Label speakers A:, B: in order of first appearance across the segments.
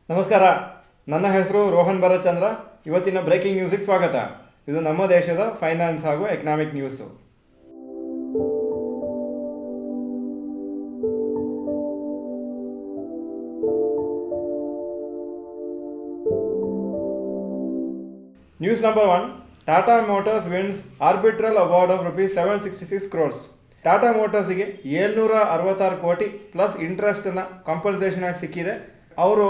A: ನಮಸ್ಕಾರ, ನನ್ನ ಹೆಸರು ರೋಹನ್ ಭರತ್ ಚಂದ್ರ. ಇವತ್ತಿನ ಬ್ರೇಕಿಂಗ್ ನ್ಯೂಸಿಗೆ ಸ್ವಾಗತ. ಇದು ನಮ್ಮ ದೇಶದ ಫೈನಾನ್ಸ್ ಹಾಗೂ economic news. News number 1. Tata Motors wins arbitral award of Rs 766 crores. Tata ಮೋಟರ್ಸ್ಗೆ 766 ಕೋಟಿ ಪ್ಲಸ್ ಇಂಟ್ರೆಸ್ಟ್ನ ಕಾಂಪನ್ಸೇಷನ್ ಆಗಿ ಸಿಕ್ಕಿದೆ. ಅವರು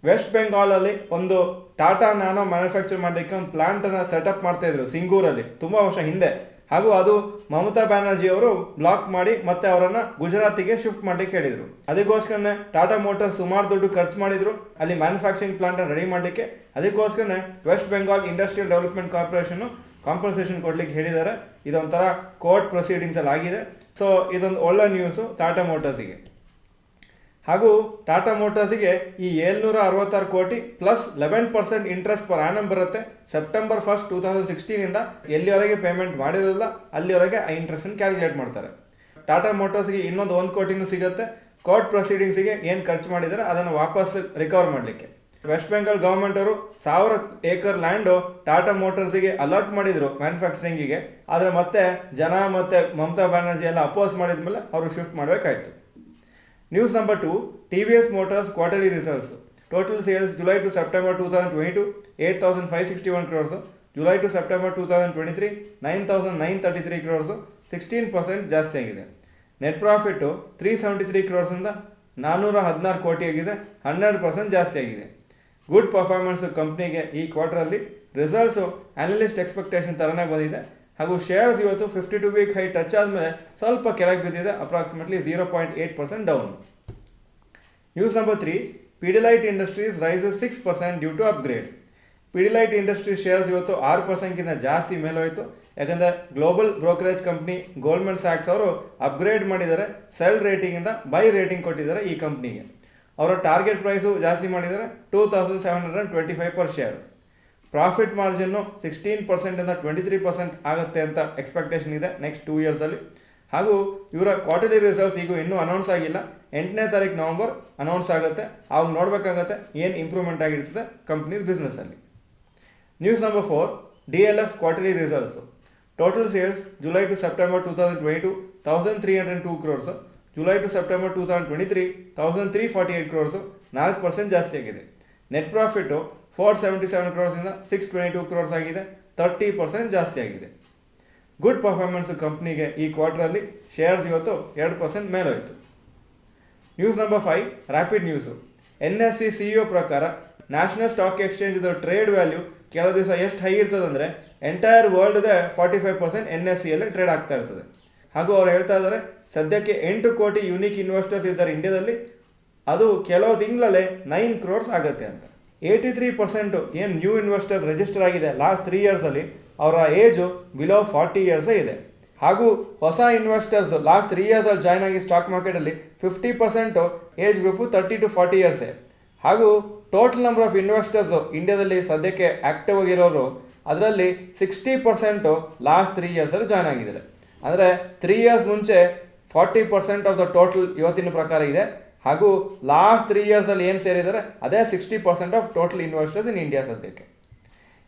A: ವೆಸ್ಟ್ ಬೆಂಗಾಲಲ್ಲಿ ಒಂದು ಟಾಟಾ ನ್ಯಾನೋ ಮ್ಯಾನುಫ್ಯಾಕ್ಚರ್ ಮಾಡಲಿಕ್ಕೆ ಒಂದು ಪ್ಲಾಂಟನ್ನು ಸೆಟಪ್ ಮಾಡ್ತಾಯಿದ್ರು ಸಿಂಗೂರಲ್ಲಿ ತುಂಬ ವರ್ಷ ಹಿಂದೆ. ಹಾಗೂ ಅದು ಮಮತಾ ಬ್ಯಾನರ್ಜಿ ಅವರು ಬ್ಲಾಕ್ ಮಾಡಿ ಮತ್ತೆ ಅವರನ್ನು ಗುಜರಾತಿಗೆ ಶಿಫ್ಟ್ ಮಾಡಲಿಕ್ಕೆ ಹೇಳಿದರು. ಅದಕ್ಕೋಸ್ಕರನೇ ಟಾಟಾ ಮೋಟರ್ಸ್ ಸುಮಾರು ದುಡ್ಡು ಖರ್ಚು ಮಾಡಿದರು ಅಲ್ಲಿ ಮ್ಯಾನುಫ್ಯಾಕ್ಚರಿಂಗ್ ಪ್ಲಾಂಟನ್ನು ರೆಡಿ ಮಾಡಲಿಕ್ಕೆ. ಅದಕ್ಕೋಸ್ಕರನೇ ವೆಸ್ಟ್ ಬೆಂಗಾಲ್ ಇಂಡಸ್ಟ್ರಿಯಲ್ ಡೆವಲಪ್ಮೆಂಟ್ ಕಾರ್ಪೊರೇಷನ್ನು ಕಾಂಪನ್ಸೇಷನ್ ಕೊಡ್ಲಿಕ್ಕೆ ಹೇಳಿದ್ದಾರೆ. ಇದೊಂಥರ ಕೋರ್ಟ್ ಪ್ರೊಸೀಡಿಂಗ್ಸಲ್ಲಿ ಆಗಿದೆ. ಸೊ ಇದೊಂದು ಒಳ್ಳೆ ನ್ಯೂಸು ಟಾಟಾ ಮೋಟರ್ಸಿಗೆ. ಹಾಗೂ ಟಾಟಾ ಮೋಟರ್ಸಿಗೆ ಈ 766 ಕೋಟಿ ಪ್ಲಸ್ 11% ಇಂಟ್ರೆಸ್ಟ್ ಪರ್ ಆ್ಯನಮ್ ಬರುತ್ತೆ. ಸೆಪ್ಟೆಂಬರ್ 1, 2016 ಎಲ್ಲಿವರೆಗೆ ಪೇಮೆಂಟ್ ಮಾಡಿರೋದಿಲ್ಲ ಅಲ್ಲಿವರೆಗೆ ಆ ಇಂಟ್ರೆಸ್ಟನ್ನು ಕ್ಯಾಲ್ಕುಲೇಟ್ ಮಾಡ್ತಾರೆ. ಟಾಟಾ ಮೋಟರ್ಸ್ಗೆ ಇನ್ನೊಂದು 1 ಕೋಟಿನೂ ಸಿಗುತ್ತೆ ಕೋರ್ಟ್ ಪ್ರೊಸೀಡಿಂಗ್ಸಿಗೆ ಏನು ಖರ್ಚು ಮಾಡಿದ್ದಾರೆ ಅದನ್ನು ವಾಪಸ್ ರಿಕವರ್ ಮಾಡಲಿಕ್ಕೆ. ವೆಸ್ಟ್ ಬೆಂಗಾಲ್ ಗೌರ್ಮೆಂಟ್ ಅವರು 1000 ಏಕರ್ ಲ್ಯಾಂಡು ಟಾಟಾ ಮೋಟರ್ಸಿಗೆ ಅಲಾಟ್ ಮಾಡಿದರು ಮ್ಯಾನುಫ್ಯಾಕ್ಚರಿಂಗಿಗೆ. ಆದರೆ ಮತ್ತೆ ಜನ ಮತ್ತು ಮಮತಾ ಬ್ಯಾನರ್ಜಿ ಎಲ್ಲ ಅಪೋಸ್ ಮಾಡಿದ ಮೇಲೆ ಅವರು shift ಮಾಡಬೇಕಾಯಿತು. News number 2. TVS Motors quarterly results. Total sales July to September 2022 8,561 crores. July to September 2023 9,933 crores. 16% ಜಾಸ್ತಿ ಆಗಿದೆ. ನೆಟ್ ಪ್ರಾಫಿಟ್ 373 crores ಇಂದ 416 ಕೋಟಿ ಆಗಿದೆ. 100% ಜಾಸ್ತಿ ಆಗಿದೆ. ಗುಡ್ ಪರ್ಫಾರ್ಮೆನ್ಸ್ ಕಂಪ್ನಿಗೆ ಈ ಕ್ವಾರ್ಟರಲ್ಲಿ. ರಿಸಲ್ಟ್ಸು ಅನಲಿಸ್ಟ್ ಎಕ್ಸ್ಪೆಕ್ಟೇಷನ್ ಥರನೇ ಬಂದಿದೆ. ಹಾಗೂ ಶೇರ್ಸ್ ಇವತ್ತು 52 ವೀಕ್ ಹೈ ಟಚ್ ಆದಮೇಲೆ ಸ್ವಲ್ಪ ಕೆಳಗೆ ಬಿದ್ದಿದೆ, approximately 0.8% down. News number 3. Pidilite Industries rises 6% due to upgrade. Pidilite Industries shares ಇವತ್ತು 6%ಗಿಂತ ಜಾಸ್ತಿ ಮೇಲೋಯಿತು. ಯಾಕಂದರೆ ಗ್ಲೋಬಲ್ ಬ್ರೋಕರೇಜ್ ಕಂಪ್ನಿ ಗೋಲ್ಡ್ಮನ್ ಸ್ಯಾಕ್ಸ್ ಅವರು ಅಪ್ಗ್ರೇಡ್ ಮಾಡಿದ್ದಾರೆ. ಸೆಲ್ ರೇಟಿಂಗಿಂದ ಬೈ ರೇಟಿಂಗ್ ಕೊಟ್ಟಿದ್ದಾರೆ ಈ ಕಂಪ್ನಿಗೆ. ಅವರ ಟಾರ್ಗೆಟ್ ಪ್ರೈಸು ಜಾಸ್ತಿ ಮಾಡಿದ್ದಾರೆ 2725 ಪರ್ ಶೇರ್. ಪ್ರಾಫಿಟ್ ಮಾರ್ಜಿನ್ನು 16% 23% ಆಗುತ್ತೆ ಅಂತ ಎಕ್ಸ್ಪೆಕ್ಟೇಷನ್ ಇದೆ ನೆಕ್ಸ್ಟ್ 2 ಇಯರ್ಸಲ್ಲಿ. ಹಾಗೂ ಇವರ ಕ್ವಾರ್ಟರ್ಲಿ ರಿಸಲ್ಟ್ಸ್ ಈಗ ಇನ್ನೂ ಅನೌನ್ಸ್ ಆಗಿಲ್ಲ. 8ನೇ ತಾರೀಕು ನವಂಬರ್ ಅನೌನ್ಸ್ ಆಗುತ್ತೆ. ಆವಾಗ ನೋಡಬೇಕಾಗತ್ತೆ ಏನು ಇಂಪ್ರೂವ್ಮೆಂಟ್ ಆಗಿರ್ತದೆ ಕಂಪ್ನೀಸ್ ಬಿಸ್ನೆಸ್ಸಲ್ಲಿ. News number 4. DLF quarterly results. Total sales July to September 2022 1,302 crores. July to September 2023 1,348 crores. 4% ಜಾಸ್ತಿ ಆಗಿದೆ. ನೆಟ್ ಪ್ರಾಫಿಟ್ಟು 477 crores ಇಂದ 622 crores ಆಗಿದೆ. 30% ಜಾಸ್ತಿ ಆಗಿದೆ. ಗುಡ್ ಪರ್ಫಾರ್ಮೆನ್ಸ್ ಕಂಪ್ನಿಗೆ ಈ ಕ್ವಾರ್ಟರಲ್ಲಿ. ಶೇರ್ಸ್ ಇವತ್ತು 2% ಮೇಲೋಯಿತು. News number 5. Rapid news. NSE CEO ಪ್ರಕಾರ ನ್ಯಾಷನಲ್ ಸ್ಟಾಕ್ ಎಕ್ಸ್ಚೇಂಜ್ದು ಟ್ರೇಡ್ ವ್ಯಾಲ್ಯೂ ಕೆಲವು ದಿವಸ ಎಷ್ಟು ಹೈ ಇರ್ತದೆ ಅಂದರೆ ಎಂಟೈರ್ ವರ್ಲ್ಡ್ದೇ 45% NSEಯಲ್ಲಿ ಟ್ರೇಡ್ ಆಗ್ತಾ ಇರ್ತದೆ. ಹಾಗೂ ಅವ್ರು ಹೇಳ್ತಾ ಇದ್ದಾರೆ ಸದ್ಯಕ್ಕೆ 8 ಕೋಟಿ ಯೂನಿಕ್ ಇನ್ವೆಸ್ಟರ್ಸ್ ಇದ್ದಾರೆ ಇಂಡಿಯಾದಲ್ಲಿ. ಅದು ಕೆಲವು ತಿಂಗಳಲ್ಲೇ 9 crores ಆಗುತ್ತೆ ಅಂತ. 83% ಏನು ನ್ಯೂ ಇನ್ವೆಸ್ಟರ್ಸ್ ರಿಜಿಸ್ಟರ್ ಆಗಿದೆ ಲಾಸ್ಟ್ 3 ಇಯರ್ಸಲ್ಲಿ ಅವರ ಏಜು ಬಿಲೋ 40 ಇಯರ್ಸೇ ಇದೆ. ಹಾಗೂ ಹೊಸ ಇನ್ವೆಸ್ಟರ್ಸ್ ಲಾಸ್ಟ್ 3 ಇಯರ್ಸಲ್ಲಿ ಜಾಯ್ನ್ ಆಗಿ ಸ್ಟಾಕ್ ಮಾರ್ಕೆಟಲ್ಲಿ 50% ಏಜ್ ಗ್ರೂಪು 30 to 40 ಇಯರ್ಸೇ. ಹಾಗೂ ಟೋಟಲ್ ನಂಬರ್ ಆಫ್ ಇನ್ವೆಸ್ಟರ್ಸು ಇಂಡಿಯಾದಲ್ಲಿ ಸದ್ಯಕ್ಕೆ ಆ್ಯಕ್ಟಿವ್ ಆಗಿರೋರು ಅದರಲ್ಲಿ 60% ಲಾಸ್ಟ್ 3 ಇಯರ್ಸಲ್ಲಿ ಜಾಯ್ನ್ ಆಗಿದ್ದಾರೆ. ಅಂದರೆ 3 ಇಯರ್ಸ್ ಮುಂಚೆ 40% ಆಫ್ ದ ಟೋಟಲ್ ಇವತ್ತಿನ ಪ್ರಕಾರ ಇದೆ. ಹಾಗೂ ಲಾಸ್ಟ್ 3 ಇಯರ್ಸಲ್ಲಿ ಏನು ಸೇರಿದ್ದಾರೆ ಅದೇ 60% of total investors in India ಸದ್ಯಕ್ಕೆ.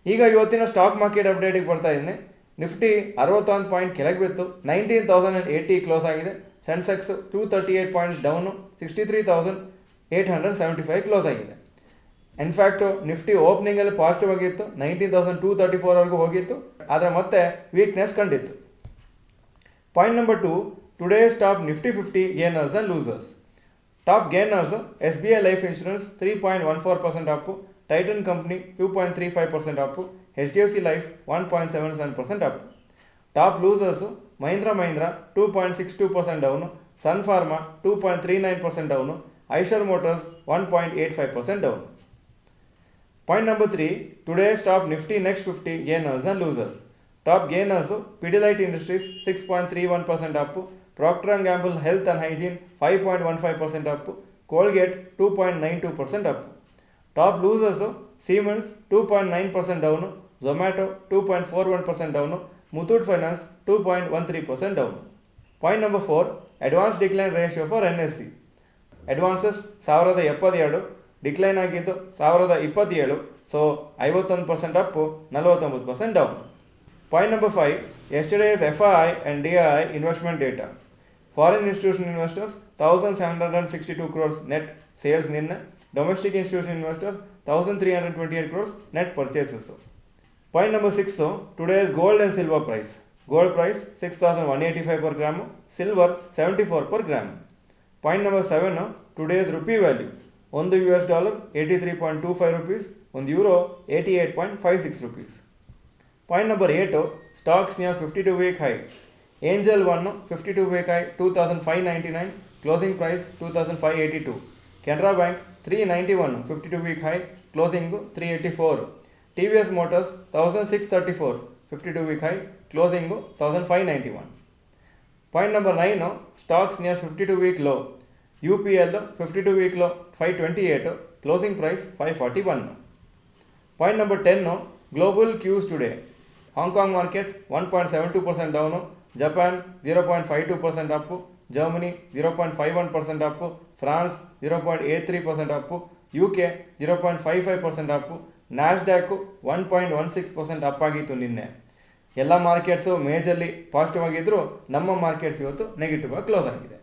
A: ಈಗ ಇವತ್ತಿನ ಸ್ಟಾಕ್ ಮಾರ್ಕೆಟ್ ಅಪ್ಡೇಟಿಗೆ ಬರ್ತಾ ಇದ್ದೀನಿ. ನಿಫ್ಟಿ 61 ಪಾಯಿಂಟ್ ಕೆಳಗೆ ಬಿತ್ತು, 19,080 ಕ್ಲೋಸ್ ಆಗಿದೆ. ಸೆನ್ಸೆಕ್ಸ್ 238 ಪಾಯಿಂಟ್ಸ್ ಡೌನು, 63,875 ಕ್ಲೋಸ್ ಆಗಿದೆ. ಇನ್ಫ್ಯಾಕ್ಟು ನಿಫ್ಟಿ ಓಪನಿಂಗಲ್ಲಿ ಪಾಸಿಟಿವ್ ಆಗಿತ್ತು, 19,234ವರೆಗೂ ಹೋಗಿತ್ತು. ಆದರೆ ಮತ್ತೆ ವೀಕ್ನೆಸ್ ಕಂಡಿತ್ತು. Point number 2. Today's top Nifty 50 gainers and losers. Top gainers SBI life insurance 3.14% up, Titan company 2.35% up, HDFC life 1.77% up. Top losers Mahindra 2.62% down, Sun Pharma 2.39% down, Eicher Motors 1.85% down. Point number 3. Today's top Nifty next 50 gainers and losers. Top gainers Pidilite Industries 6.31% Appu, Procter & Gamble Health and Hygiene 5.15% Appu, Colgate 2.92% Appu. Top losers Siemens 2.9% down, Zomato 2.41% down, Muthoot finance 2.13% down. Point number 4. Advance decline ratio for NSE. Advances 1072, decline ಆಗಿದ್ದು 1027. So 51% Appu, 49% down. Point number 5, yesterday's FII and DII investment data. Foreign institutional investors 1762 crores net sales ninna. Domestic institutional investors 1328 crores net purchases. Point number 6, today's gold and silver price. Gold price 6185 per gram, silver 74 per gram. Point number 7, today's rupee value. $1 $83.25 rupees, €1 88.56 rupees. Point number 8, stocks near 52-week high. Angel 1 52-week high 2599, closing price 2582. Canara Bank 391 52-week high, closing 384. TVS Motors 1634 52-week high, closing 1591. Point number 9, stocks near 52-week low. UPL 52-week low 528, closing price 541. Point number 10, global cues today. Hong Kong markets 1.72% down, Japan 0.52% up, Germany 0.51% up, France 0.83% up, UK 0.55% up, NASDAQ 1.16% up ಆಗಿತ್ತು ನಿನ್ನೆ. ಎಲ್ಲ markets majorly positive ಆಗಿದ್ದರೂ ನಮ್ಮ markets ಇವತ್ತು negative ಆಗಿ close ಆಗಿದೆ.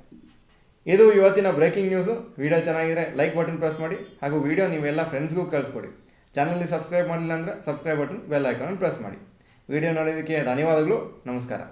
A: ಇದು ಇವತ್ತಿನ ಬ್ರೇಕಿಂಗ್ ನ್ಯೂಸು. ವಿಡಿಯೋ ಚೆನ್ನಾಗಿದ್ರೆ ಲೈಕ್ ಬಟನ್ ಪ್ರೆಸ್ ಮಾಡಿ, ಹಾಗೂ ವಿಡಿಯೋ ನೀವೆಲ್ಲ ಫ್ರೆಂಡ್ಸ್ಗೂ ಕಳಿಸ್ಕೊಡಿ. ಚಾನಲ್ಗೆ ಸಬ್ಸ್ಕ್ರೈಬ್ ಮಾಡಿಲ್ಲ ಅಂದರೆ subscribe button, bell icon press ಮಾಡಿ. ವಿಡಿಯೋ ನೋಡೋದಕ್ಕೆ ಧನ್ಯವಾದಗಳು. ನಮಸ್ಕಾರ.